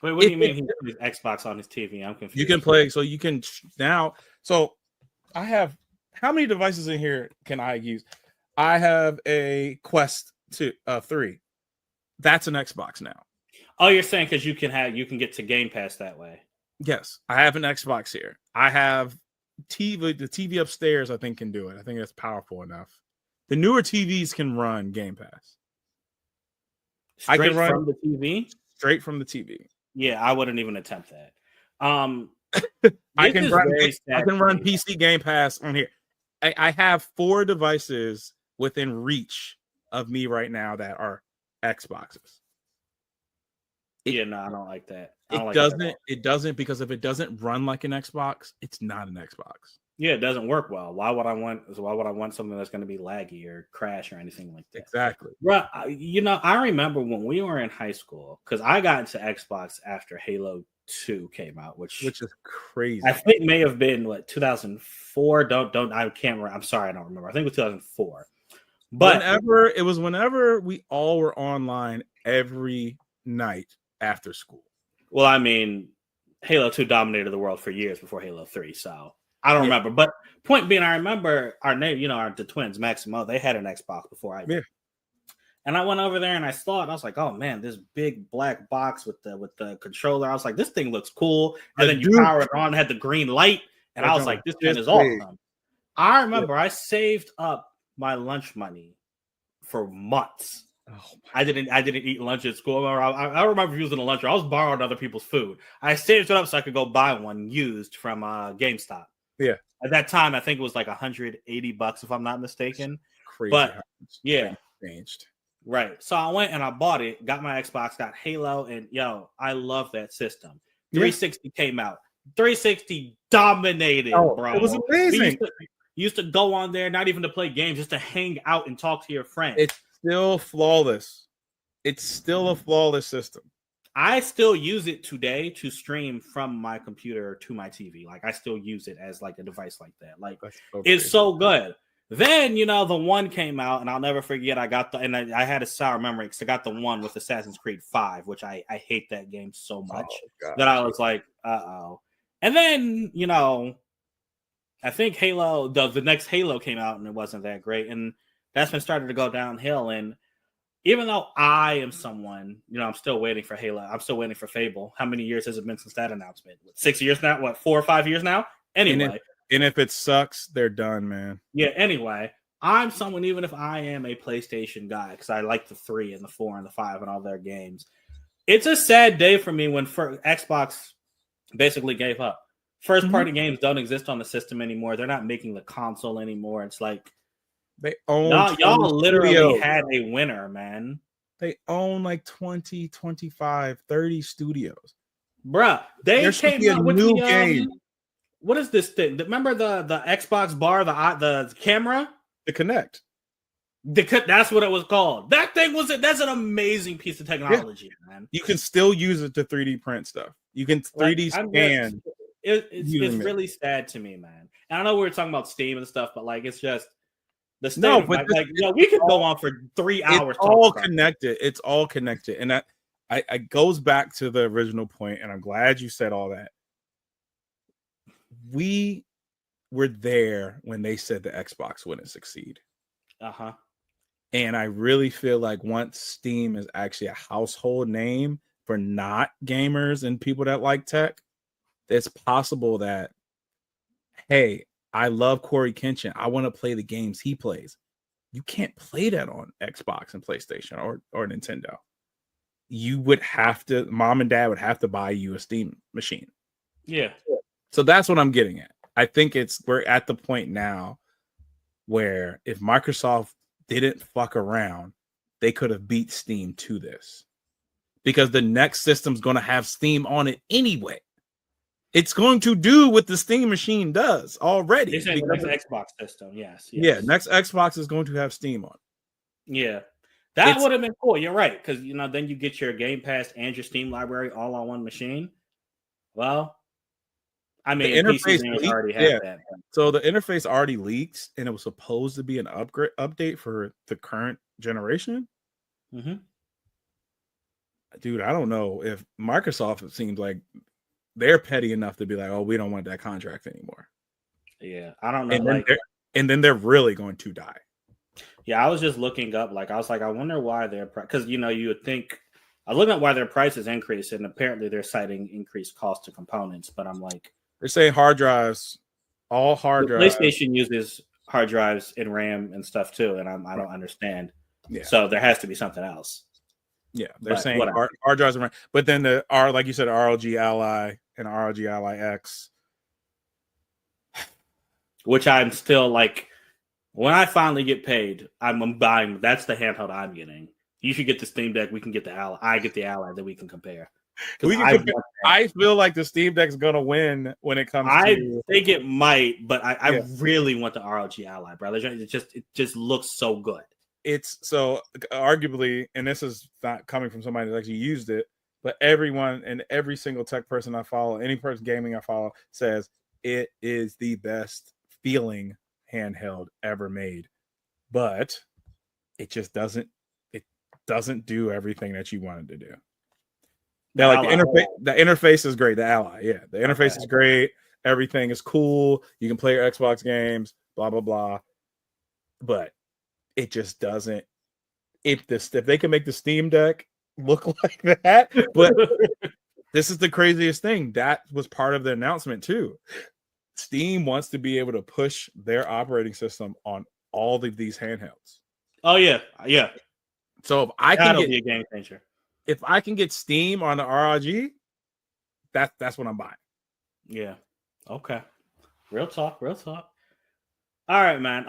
Wait, what do you mean he plays Xbox on his TV? I'm confused. You can play, so you can now. So I have, how many devices in here can I use? I have a Quest 3. That's an Xbox now. Oh, you're saying because you can get to Game Pass that way. Yes, I have an Xbox here. I have the TV upstairs, I think, can do it. I think that's powerful enough. The newer TVs can run Game Pass. I can run from the TV? Straight from the TV. Yeah, I wouldn't even attempt that. I can run PC Game Pass on here. I have 4 devices within reach of me right now that are Xboxes. Yeah, no, I don't like that. I don't It like that at doesn't. all. It doesn't because if it doesn't run like an Xbox, it's not an Xbox. Yeah, it doesn't work well. Why would I want something that's going to be laggy or crash or anything like that? Exactly. Right. I remember when we were in high school because I got into Xbox after Halo 2 came out, which Which is crazy. I think may have been 2004. I can't remember. I'm sorry, I don't remember. I think it was 2004. But whenever we all were online every night after school. well, I mean, Halo 2 dominated the world for years before Halo 3, so I don't remember. But point being, I remember our name, the twins, Maximo, they had an Xbox before I did. Yeah. And I went over there and I saw it. I was like, "Oh man, this big black box with the controller." I was like, "This thing looks cool." And then you power it on, had the green light, and I was like, "This thing is awesome." I remember I saved up my lunch money for months. Oh, I didn't eat lunch at school. I remember using a lunch. I was borrowing other people's food. I saved it up so I could go buy one used from GameStop. Yeah. At that time, I think it was like $180 if I'm not mistaken. Crazy. But yeah, changed. Right. So I went and I bought it, got my Xbox, got Halo, and I love that system. 360 came out. 360 dominated, bro. It was amazing. Used to go on there, not even to play games, just to hang out and talk to your friends. It's still flawless. It's still a flawless system. I still use it today to stream from my computer to my TV. Like I still use it as like a device like that. Like it's so good. Then the one came out, and I'll never forget. I had a sour memory because I got the one with Assassin's Creed 5, which I hate that game so much that I was like, uh-oh. And then I think Halo, the next Halo came out, and it wasn't that great, and that's been starting to go downhill. And even though I am someone, I'm still waiting for Halo. I'm still waiting for Fable. How many years has it been since that announcement? 6 years now? 4 or 5 years now? Anyway. And if it sucks, they're done, man. Yeah, anyway, I'm someone, even if I am a PlayStation guy, because I like the 3 and the 4 and the 5 and all their games, it's a sad day for me when Xbox basically gave up. First-party games don't exist on the system anymore. They're not making the console anymore. It's like they own y'all literally had a winner, man. They own like 20, 25, 30 studios. Bruh, they came out with new game. What is this thing? Remember the Xbox bar, the camera? The Kinect. That's what it was called. That's an amazing piece of technology, man. You can still use it to 3D print stuff. You can 3D scan. It's really sad to me, man. And I know we were talking about Steam and stuff, but like it's just the state we could go on for 3 hours. It's all connected. It's all connected. And that I goes back to the original point, and I'm glad you said all that. We were there when they said the Xbox wouldn't succeed. Uh-huh. And I really feel like once Steam is actually a household name for not gamers and people that like tech, it's possible that, hey, I love Corey Kenshin. I want to play the games he plays. You can't play that on Xbox and PlayStation or Nintendo. You would have to, mom and dad would have to buy you a Steam machine. Yeah. So that's what I'm getting at. I think we're at the point now where if Microsoft didn't fuck around, they could have beat Steam to this. Because the next system's going to have Steam on it anyway. It's going to do what the Steam machine does already. The next Xbox system, yes. Yeah, next Xbox is going to have Steam on. Yeah. That would have been cool. You're right. Because, then you get your Game Pass and your Steam library all on one machine. Well, I mean, the interface already had that. So the interface already leaked, and it was supposed to be an update for the current generation. Mm-hmm. Dude, I don't know if Microsoft, it seems like they're petty enough to be like, oh, we don't want that contract anymore. Yeah, I don't know. And then they're really going to die. Yeah, I was just looking up. I wonder why they're because you would think. I was looking at why their prices increased, and apparently they're citing increased cost of components. But I'm like, they're saying hard drives, all hard drives. PlayStation uses hard drives and RAM and stuff too, and I don't understand. Yeah. So there has to be something else. Yeah, they're saying hard drives and RAM, but then like you said, ROG Ally and ROG Ally X, which I'm still like, when I finally get paid, I'm buying. That's the handheld I'm getting. You should get the Steam Deck. We can get the Ally. I get the Ally that we can compare. I feel like the Steam Deck's gonna win when it comes. I to... think it might, but I really want the ROG Ally, bro. It just looks so good. It's so arguably, and this is not coming from somebody that actually used it, but everyone and every single tech person I follow, any person gaming I follow, says it is the best feeling handheld ever made. But it just doesn't do everything that you wanted to do. Now, like the interface is great. The Ally, yeah, the interface is great. Everything is cool. You can play your Xbox games, blah blah blah. But it just doesn't. If they can make the Steam Deck look like that, but this is the craziest thing. That was part of the announcement too. Steam wants to be able to push their operating system on all of these handhelds. Oh yeah. So if I can be a game changer. If I can get Steam on the ROG, that's what I'm buying. Yeah. Okay. Real talk. All right, man.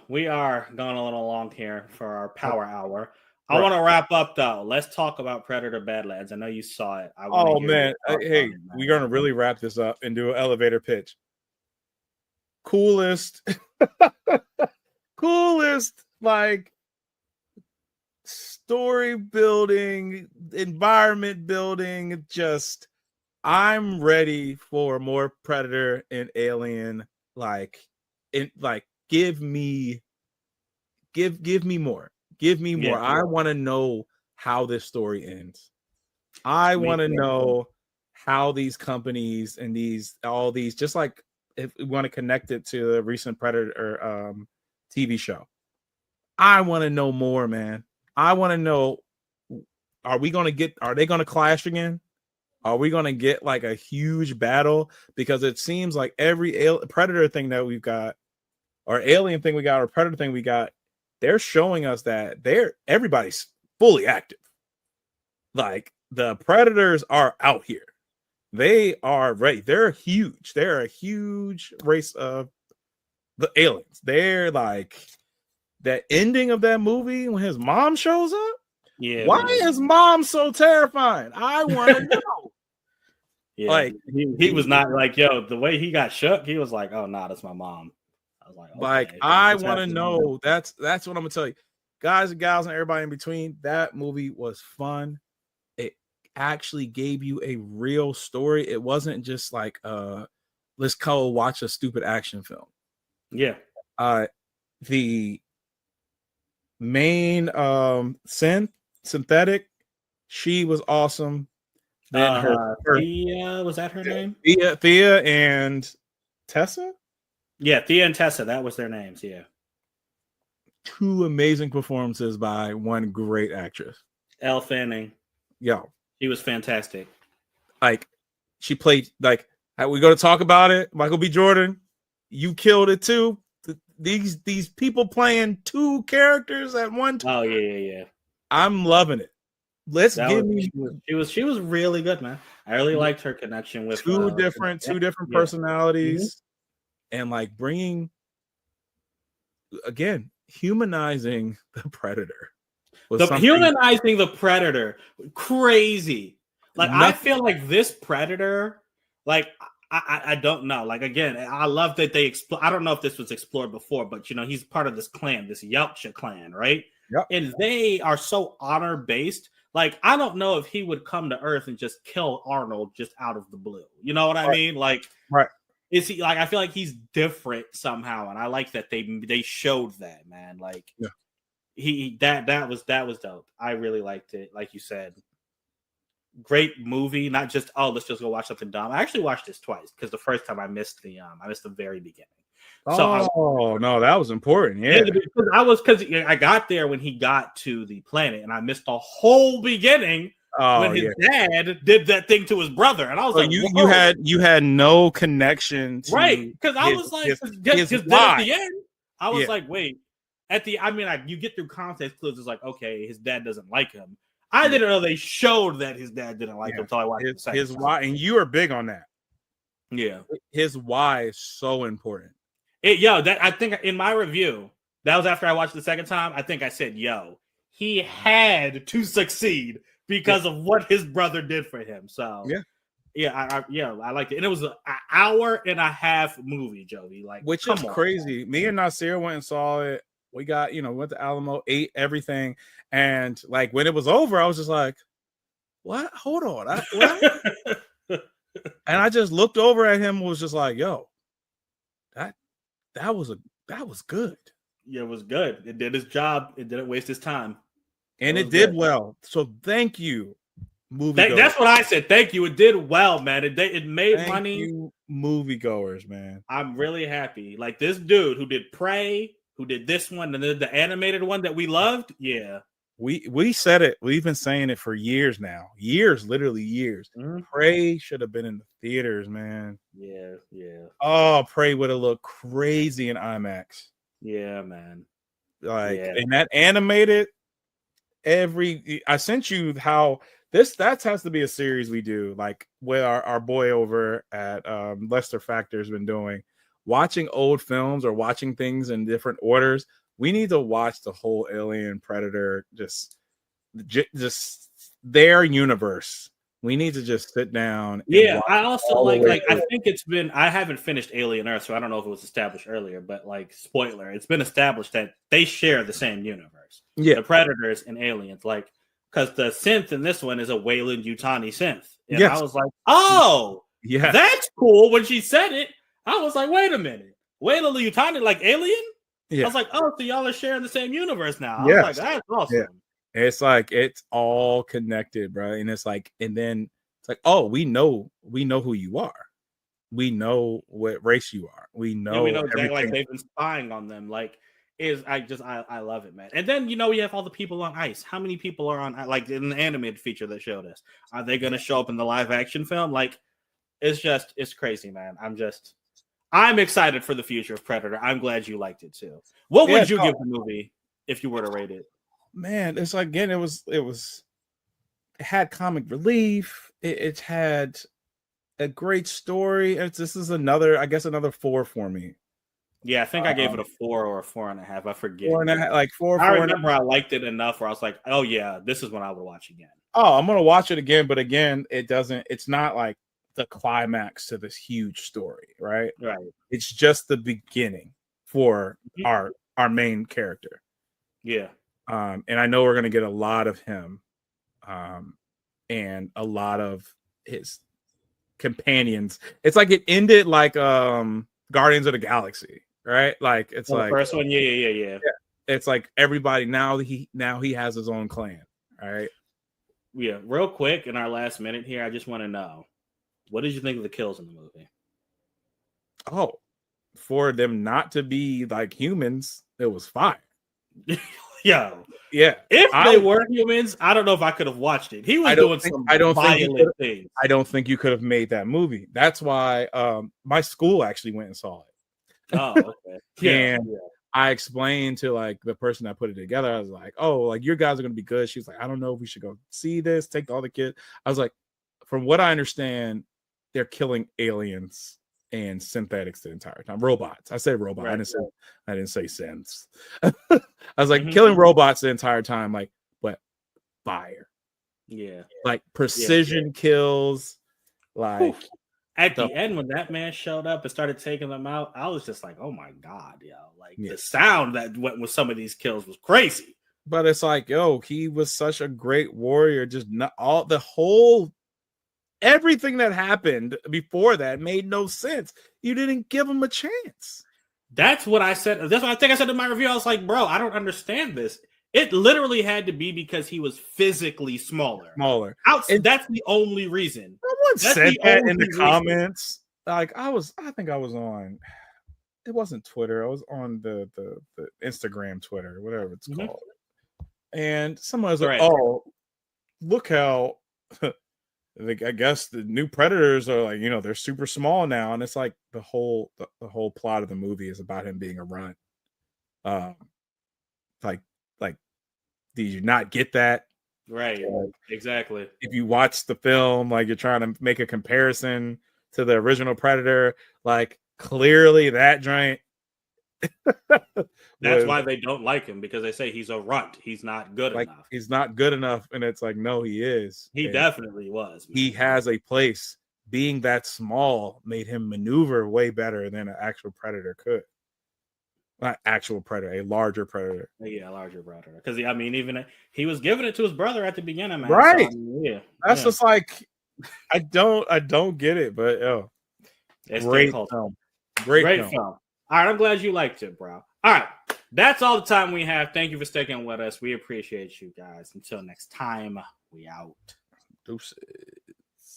We are going a little long here for our power hour. I want to wrap up though. Let's talk about Predator Badlands. I know you saw it. Man. Hey, we're gonna really wrap this up and do an elevator pitch. Coolest, like story building, environment building. Just, I'm ready for more Predator and Alien. Give me more. Give me more. I want to know how this story ends. I want to know how these companies and all these, just like if we want to connect it to the recent Predator TV show. I want to know more, man. I want to know, are they going to clash again? Are we going to get like a huge battle? Because it seems like every Predator thing that we've got, or Alien thing we got, or Predator thing we got, they're showing us that everybody's fully active. Like, the Predators are out here. They are ready. They're huge. They're a huge race of the aliens. They're like, that ending of that movie when his mom shows up. Yeah. Why is mom so terrifying? I want to know. Yeah. Like, he was not like, the way he got shook, he was like, oh, nah, that's my mom. I was like, okay, I want to know. That's what I'm gonna tell you, guys and gals and everybody in between. That movie was fun. It actually gave you a real story. It wasn't just like let's go watch a stupid action film. Yeah. The main synthetic, she was awesome. Then her Thea, was that her name? Thea and Tessa. Yeah, Thea and Tessa, that was their names. Yeah. Two amazing performances by one great actress. Elle Fanning. Yeah. She was fantastic. Like, she played, like, we go to talk about it. Michael B. Jordan, you killed it too. These people playing two characters at one time. Oh, yeah. I'm loving it. She was really good, man. I really liked her connection with two different personalities. And like bringing, again, humanizing the Predator. Humanizing the Predator, crazy. Like, I feel like this Predator, like, I don't know. Like, again, I love that they explore. I don't know if this was explored before, but he's part of this clan, this Yautja clan, right? Yep. And they are so honor based. Like, I don't know if he would come to Earth and just kill Arnold just out of the blue. You know what I mean? Like, right. Is he like? I feel like he's different somehow, and I like that they showed that, man. Like, that was dope. I really liked it. Like you said, great movie. Not just let's just go watch something dumb. I actually watched this twice because the first time I missed the very beginning. So no, that was important. Yeah, because I got there when he got to the planet, and I missed the whole beginning. When his dad did that thing to his brother, and I was like, you had no connection to, right? Because I was like, because at the end, I was like, wait, you get through context clues. It's like, okay, his dad doesn't like him. I didn't know they showed that his dad didn't like him until I watched his why, and you are big on that. Yeah, his why is so important. I think in my review, that was after I watched the second time. I think I said, he had to succeed because of what his brother did for him. So I liked it, and it was an hour and a half movie, Jovi. Like, which is crazy. Me and Nasir went and saw it. We got, went to Alamo, ate everything, and like when it was over, I was just like, "What? Hold on, what?" And I just looked over at him, and was just like, "Yo, that was good." Yeah, it was good. It did his job. It didn't waste his time, and it did well. So thank you. That's what I said. Thank you. It did well, man. It made money. You moviegoers, man. I'm really happy. Like this dude who did Prey, who did this one, and then the animated one that we loved. Yeah. We said it. We've been saying it for years now. Literally years. Mm-hmm. Prey should have been in the theaters, man. Yeah. Oh, Prey would have looked crazy in IMAX. Yeah, man. And that animated I sent you how that has to be a series we do, like what our boy over at Lester Factor's been doing, watching old films or watching things in different orders. We need to watch the whole Alien Predator, just their universe. We need to just sit down. I also like I think I haven't finished Alien Earth, so I don't know if it was established earlier, but like spoiler, it's been established that they share the same universe. Yeah. The Predators and Aliens, like, because the synth in this one is a Wayland Yutani synth. And I was like, oh, yeah, that's cool. When she said it, I was like, wait a minute. Wayland Yutani, like Alien? Yeah. I was like, oh, so y'all are sharing the same universe now. I was like, that's awesome. Yeah. It's like it's all connected, bro. And it's like, and then it's like, oh, we know who you are. We know what race you are. We know exactly, like they've been spying on them. Like, I love it, man. And then we have all the people on ice. How many people are on, like, in the animated feature that showed us? Are they gonna show up in the live action film? Like, it's crazy, man. I'm excited for the future of Predator. I'm glad you liked it too. What would you give the movie if you were to rate it? Man, it's like, again, it had comic relief. It had a great story. This is another 4 for me. Yeah, I think I gave it a 4 or a 4.5. I forget. 4.5, like 4. I remember I liked it enough where I was like, oh yeah, this is what I would watch again. Oh, I'm gonna watch it again, but again, it's not like the climax to this huge story, right? Right. It's just the beginning for our main character. Yeah. And I know we're going to get a lot of him and a lot of his companions. It's like it ended like Guardians of the Galaxy, right? Like it's like the first one. Yeah. It's like everybody now he has his own clan, right? Yeah. Real quick, in our last minute here, I just want to know, what did you think of the kills in the movie? Oh, for them not to be like humans, it was fire. Yeah. If they were humans, I don't know if I could have watched it. He was doing some violent things. I don't think you could have made that movie. That's why my school actually went and saw it. Oh, okay. And I explained to like the person that put it together. I was like, "Oh, like your guys are gonna be good." She was like, "I don't know if we should go see this. Take all the kids." I was like, "From what I understand, they're killing aliens and synthetics the entire time. Robots. I said robot. Right. I didn't say synths. I was like killing robots the entire time, like, but fire. Yeah. Like precision kills. Like at the end when that man showed up and started taking them out, I was just like, oh my God, yo. Like the sound that went with some of these kills was crazy. But it's like, yo, he was such a great warrior. Just not all the whole everything that happened before that made no sense. You didn't give him a chance. That's what I said. That's what I think I said in my review. I was like, bro, I don't understand this. It literally had to be because he was physically smaller. That's the only reason. Someone said that in the comments. Like I think I was on. It wasn't Twitter. I was on the Instagram, Twitter, whatever it's called. And someone was like, "Oh, look how." I guess the new Predators are like, they're super small now, and it's like the whole plot of the movie is about him being a runt. Like, did you not get that? Right, exactly. If you watch the film, like you're trying to make a comparison to the original Predator, like clearly that giant That's why they don't like him, because they say he's a runt. He's not good enough. He's not good enough, and it's like, no, he is. He definitely was. Man. He has a place. Being that small made him maneuver way better than an actual predator could. Not actual predator, a larger predator. Yeah, a larger predator. Because I mean, even he was giving it to his brother at the beginning, man. Right. So, I mean, That's just like, I don't get it, but it's great film. Great film. All right, I'm glad you liked it, bro. All right, that's all the time we have. Thank you for sticking with us. We appreciate you guys. Until next time, we out. Deuces.